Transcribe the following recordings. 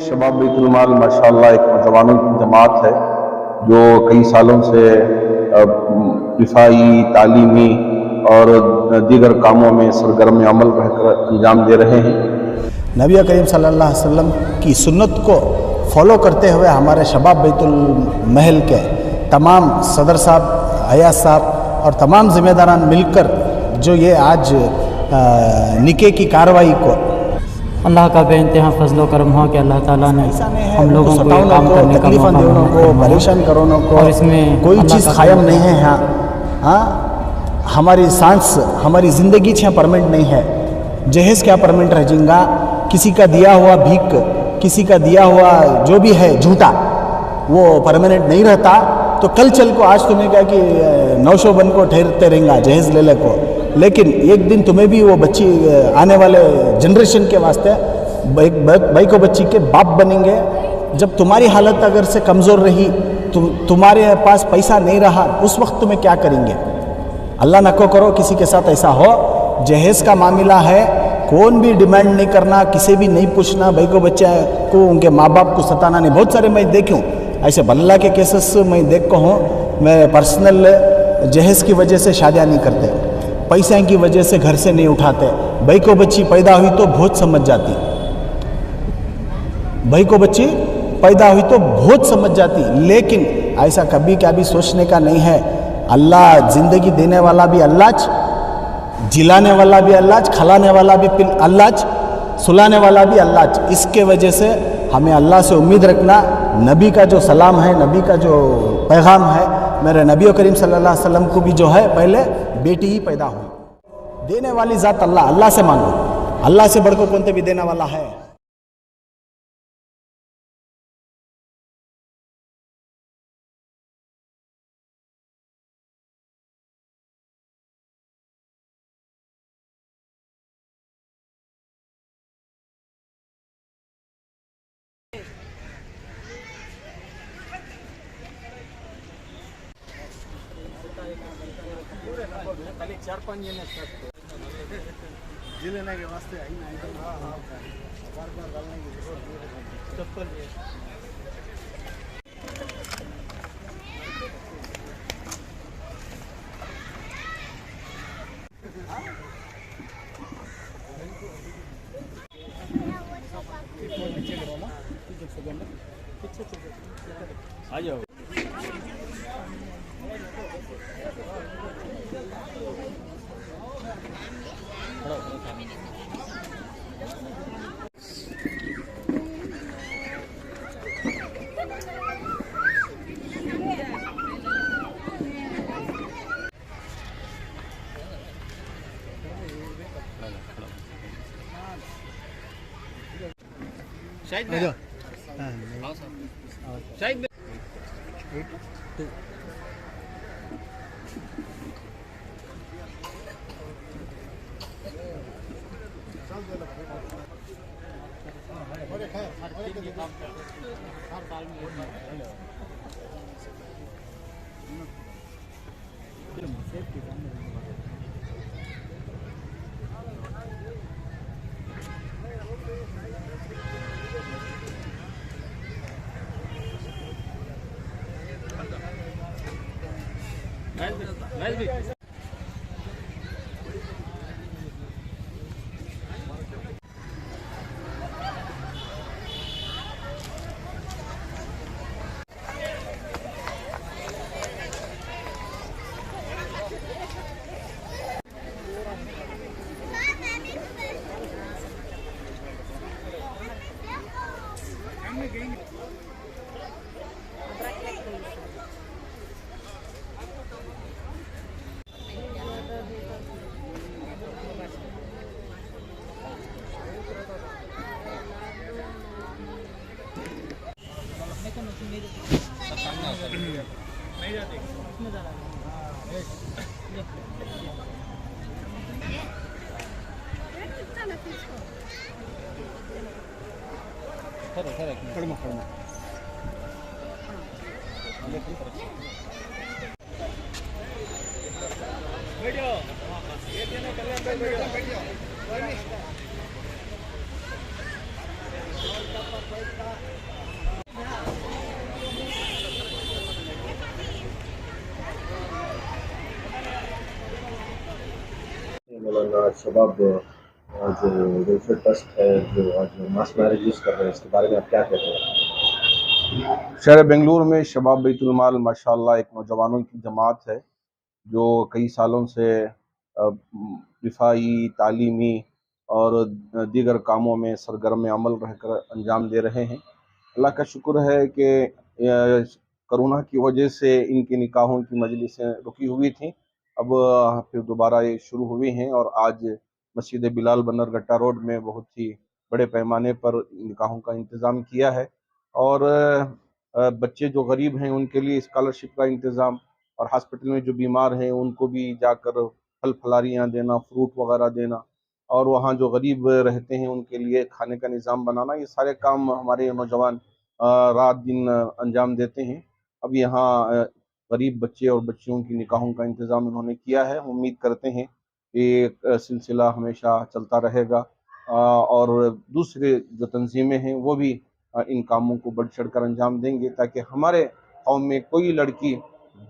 शबाब बैतुल माल माशाअल्लाह एक नौजवानों की जमात है जो कई सालों से दिफाई, तालीमी और दीगर कामों में सरगर्म अमल रहकर अंजाम दे रहे हैं। नबी करीम सल्लल्लाहु अलैहि वसल्लम की सुन्नत को फॉलो करते हुए हमारे शबाब बैतुल महल के तमाम सदर साहब, अयाज साहब और तमाम ज़िम्मेदारान मिलकर जो ये आज निके की कार्रवाई को अल्लाह का बेइंतहा फजल करम हो कि अल्लाह ताला ने हम लोगों को ये काम करने का मौका देने को, परेशान करोनों को, और इसमें कोई चीज़ कायम नहीं है। हाँ हाँ, हमारी सांस, हमारी ज़िंदगी छः परमानेंट नहीं है। जहेज़ क्या परमानेंट रह जाएगा? किसी का दिया हुआ भीख, किसी का दिया हुआ जो भी है झूठा, वो परमानेंट नहीं रहता। तो कल चल को आज तुम्हें क्या कि 900 बन को ठहरते रहेंगे जहेज़ ले को, लेकिन एक दिन तुम्हें भी वो बच्ची आने वाले जनरेशन के वास्ते भाई को बच्ची के बाप बनेंगे। जब तुम्हारी हालत अगर से कमज़ोर रही, तुम्हारे पास पैसा नहीं रहा, उस वक्त तुम्हें क्या करेंगे? अल्लाह न को करो किसी के साथ ऐसा हो। जहेज़ का मामला है, कौन भी डिमांड नहीं करना, किसी भी नहीं पूछना, भाई को बच्चे को उनके माँ बाप को सताना नहीं। बहुत सारे मैं देखूँ ऐसे बल्ला के केसेस मैं देख को हूँ। मैं पर्सनल जहेज़ की वजह से शादियाँ नहीं करते, पैसे की वजह से घर से नहीं उठाते। भाई को बच्ची पैदा हुई तो बहुत समझ जाती, भाई को बच्ची पैदा हुई तो बहुत समझ जाती, लेकिन ऐसा कभी क्या भी सोचने का नहीं है। अल्लाह ज़िंदगी देने वाला भी अल्लाह, जिलाने वाला भी अल्लाह, खिलाने वाला भी अल्लाह, सुलाने वाला भी अल्लाह। इसके वजह से हमें अल्लाह से उम्मीद रखना। नबी का जो सलाम है, नबी का जो पैगाम है, मेरे नबी करीम सल्लल्लाहु अलैहि वसल्लम को भी जो है पहले बेटी ही पैदा हुई। देने वाली ज़ात अल्लाह, अल्लाह से मांगो, अल्लाह से बढ़कर कौन भी देने वाला है। जिलेने के वास्ते बार बार डालने की चप्पल आ जाओ। शायद में शायद में 8 2 nice. वीडियो मौलाना शबाब जो वेलफेयर ट्रस्ट है जो आज मास मैरिजेस कर रहे हैं, इसके बारे में आप क्या कहते हैं? शहर बेंगलुरु में शबाब बैतुल माल माशाल्लाह एक नौजवानों की जमात है जो कई सालों से दिफाई, तालीमी और दीगर कामों में सरगर्म अमल रहकर अंजाम दे रहे हैं। अल्लाह का शुक्र है कि कोरोना की वजह से इनके निकाहों की मजलिसें रुकी हुई थी, अब फिर दोबारा ये शुरू हुई हैं और आज मस्जिद बिलाल बन्नरघट्टा रोड में बहुत ही बड़े पैमाने पर निकाहों का इंतज़ाम किया है। और बच्चे जो गरीब हैं उनके लिए स्कॉलरशिप का इंतज़ाम, और हॉस्पिटल में जो बीमार हैं उनको भी जाकर फल फलारियाँ देना, फ्रूट वगैरह देना, और वहाँ जो गरीब रहते हैं उनके लिए खाने का निज़ाम बनाना, ये सारे काम हमारे नौजवान रात दिन अंजाम देते हैं। अब यहाँ गरीब बच्चे और बच्चियों की निकाहों का इंतज़ाम उन्होंने किया है। उम्मीद करते हैं कि ये सिलसिला हमेशा चलता रहेगा और दूसरे जो तंजीमें हैं वो भी इन कामों को बढ़ चढ़ कर अंजाम देंगे, ताकि हमारे कौम में कोई लड़की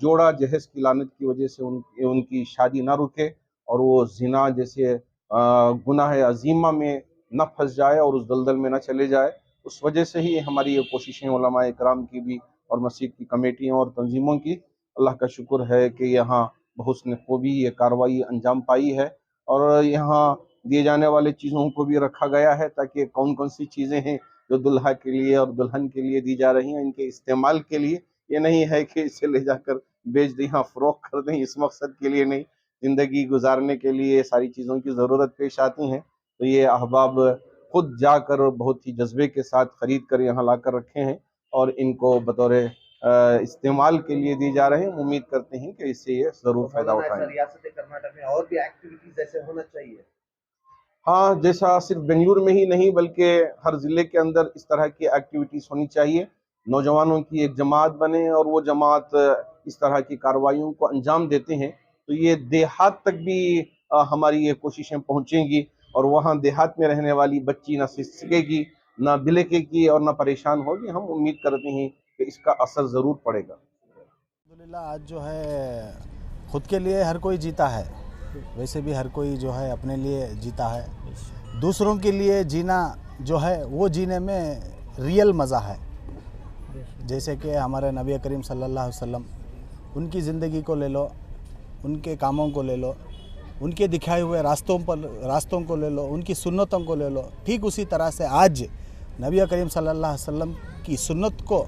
जोड़ा जहेज़ की लानत की वजह से उनकी शादी ना रुके और वो ज़िना जैसे गुनाह अज़ीमा में न फंस जाए और उस दलदल में न चले जाए। उस वजह से ही हमारी ये कोशिशें उलमाए इकराम की भी और मस्जिद की कमेटियों और तंजीमों की, अल्लाह का शुक्र है कि यहाँ बहुस्न खूबी ये कार्रवाई अंजाम पाई है। और यहाँ दिए जाने वाले चीज़ों को भी रखा गया है ताकि कौन कौन सी चीज़ें हैं जो दुल्हा के लिए और दुल्हन के लिए दी जा रही हैं, इनके इस्तेमाल के लिए। ये नहीं है कि इसे ले जाकर बेच दें या फ़रोख्त कर दें, इस मकसद के लिए नहीं, ज़िंदगी गुजारने के लिए सारी चीज़ों की ज़रूरत पेश आती हैं। तो ये अहबाब खुद जाकर बहुत ही जज्बे के साथ ख़रीद कर यहाँ ला कर रखे हैं और इनको बतौर इस्तेमाल के लिए दी जा रहे हैं। उम्मीद करते हैं कि इससे ये ज़रूर फ़ायदा उठाएंगे। रियासत कर्नाटक में और भी एक्टिविटीज ऐसे होना चाहिए। हाँ, जैसा सिर्फ बेंगलुरु में ही नहीं बल्कि हर ज़िले के अंदर इस तरह की एक्टिविटीज़ होनी चाहिए। नौजवानों की एक जमात बने और वो जमात इस तरह की कार्रवाइयों को अंजाम देते हैं तो ये देहात तक भी हमारी ये कोशिशें पहुँचेंगी और वहाँ देहात में रहने वाली बच्ची ना सिसकेगी, ना बिलकेगी और ना परेशान होगी। हम उम्मीद करते हैं कि इसका असर ज़रूर पड़ेगा। अल्हम्दुलिल्लाह आज जो है ख़ुद के लिए हर कोई जीता है, वैसे भी हर कोई जो है अपने लिए जीता है। दूसरों के लिए जीना जो है वो जीने में रियल मज़ा है। जैसे कि हमारे नबी करीम सल्लल्लाहु अलैहि वसल्लम, उनकी ज़िंदगी को ले लो, उनके कामों को ले लो, उनके दिखाए हुए रास्तों को ले लो, उनकी सुन्नतों को ले लो। ठीक उसी तरह से आज नबी करीम सल्लल्लाहु अलैहि वसल्लम की सुन्नत को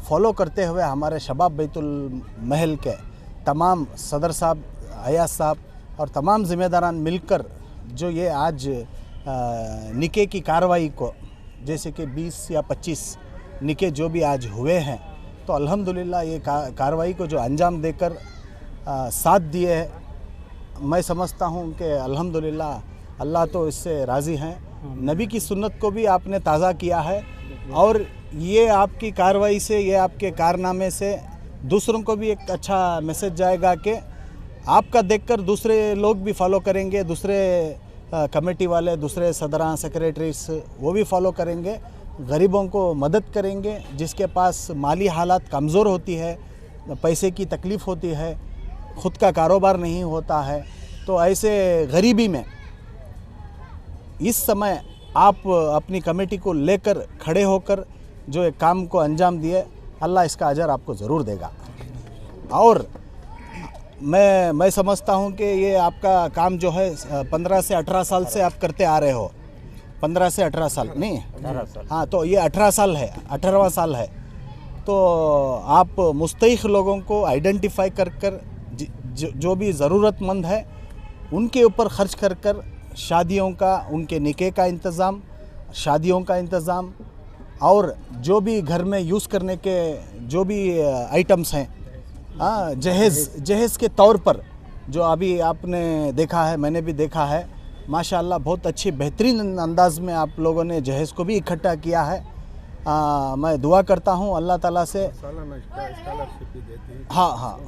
फॉलो करते हुए हमारे शबाब बैतुल महल के तमाम सदर साहब, अयाज साहब और तमाम ज़िम्मेदारान मिलकर जो ये आज निके की कार्रवाई को, जैसे कि 20 या 25 निके जो भी आज हुए हैं, तो अल्हम्दुलिल्लाह ये कार्रवाई को जो अंजाम देकर साथ दिए है, मैं समझता हूँ कि अल्हम्दुलिल्लाह अल्लाह तो इससे राज़ी हैं। नबी की सुन्नत को भी आपने ताज़ा किया है और ये आपकी कार्रवाई से, ये आपके कारनामे से दूसरों को भी एक अच्छा मैसेज जाएगा कि आपका देखकर दूसरे लोग भी फॉलो करेंगे, दूसरे कमेटी वाले, दूसरे सदरां, सेक्रेटरीज वो भी फॉलो करेंगे, गरीबों को मदद करेंगे। जिसके पास माली हालात कमज़ोर होती है, पैसे की तकलीफ़ होती है, ख़ुद का कारोबार नहीं होता है, तो ऐसे गरीबी में इस समय आप अपनी कमेटी को लेकर खड़े होकर जो एक काम को अंजाम दिए, अल्लाह इसका अजर आपको ज़रूर देगा। और मैं समझता हूँ कि ये आपका काम जो है 15 से 18 साल से आप करते आ रहे हो। 15 से 18 साल नहीं, 18 साल, हाँ, तो ये 18 साल है, 18वां साल है। तो आप मुस्तहिक़ लोगों को आइडेंटिफाई कर जो भी ज़रूरतमंद है उनके ऊपर ख़र्च कर शादियों का, उनके निके का इंतज़ाम, शादियों का इंतज़ाम और जो भी घर में यूज़ करने के जो भी आइटम्स हैं, जहेज़ के तौर पर जो अभी आपने देखा है, मैंने भी देखा है, माशाअल्लाह बहुत अच्छी बेहतरीन अंदाज़ में आप लोगों ने जहेज़ को भी इकट्ठा किया है। मैं दुआ करता हूँ अल्लाह ताला से। स्कॉलरशिप भी देती है। हाँ,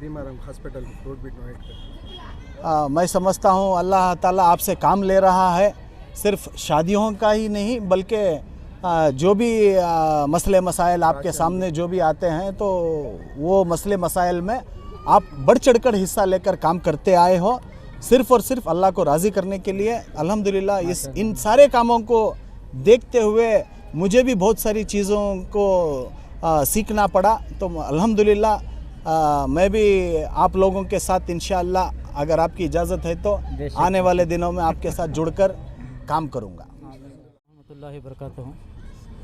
बीमार हॉस्पिटल रोड भी डोनेट करते हैं। मैं समझता हूँ अल्लाह ताला आपसे काम ले रहा है, सिर्फ शादियों का ही नहीं बल्कि जो भी मसले मसाइल आपके सामने जो भी आते हैं तो वो मसले मसाइल में आप बढ़ चढ़कर हिस्सा लेकर काम करते आए हो, सिर्फ़ और सिर्फ अल्लाह को राज़ी करने के लिए। अल्हम्दुलिल्लाह इन सारे कामों को देखते हुए मुझे भी बहुत सारी चीज़ों को सीखना पड़ा। तो अल्हम्दुलिल्लाह मैं भी आप लोगों के साथ इंशाअल्लाह, अगर आपकी इजाज़त है तो आने वाले दिनों में आपके साथ जुड़कर काम करूँगा। रहमतुल्लाहि बरकातहू।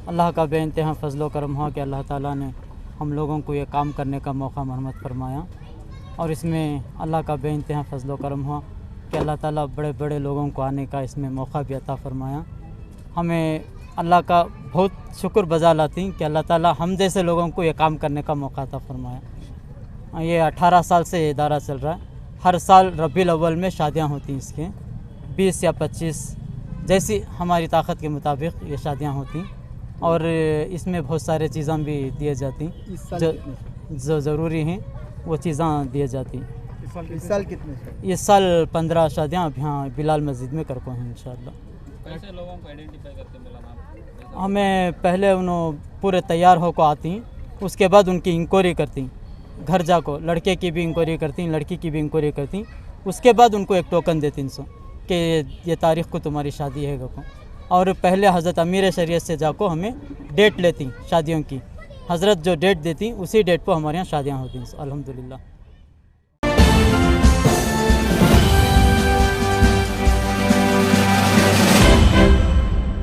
अल्लाह का बेइंतहा फजलो करम हुआ कि अल्लाह ताला ने हम लोगों को ये काम करने का मौका मरहमत फरमाया, और इसमें अल्लाह का बेइंतहा फजलो करम हुआ कि अल्लाह ताला बड़े बड़े लोगों को आने का इसमें मौका भी अता फरमाया। हमें अल्लाह का बहुत शुक्र बजा लाती कि अल्लाह ताला हम जैसे लोगों को ये काम करने का मौका अता फरमाया। ये 18 साल से इदारा चल रहा है। हर साल रबीउल अव्वल में शादियाँ होती हैं इसके, 20 या 25 जैसी हमारी ताकत के मुताबिक ये शादियाँ होती, और इसमें बहुत सारे चीज़ें भी दिए जाती जो ज़रूरी हैं, वो चीज़ें दिए जाती। इस साल कितने? इस साल 15 शादियाँ अब यहाँ बिलाल मस्जिद में करको हैं इंशाअल्लाह। कैसे लोगों को आइडेंटिफाई करते हैं मिलान आप? हमें पहले उन्होंने पूरे तैयार होकर आती, उसके बाद उनकी इंक्वायरी करती, घर जाको लड़के की भी इंक्वायरी करती, लड़की की भी इंक्वायरी करती, उसके बाद उनको एक टोकन देती सो कि ये तारीख़ को तुम्हारी शादी है को। और पहले हज़रत अमीर शरीयत से जाको हमें डेट लेती शादियों की, हज़रत जो डेट देती उसी डेट पर हमारे यहाँ शादियाँ होती हैं अल्हम्दुलिल्लाह।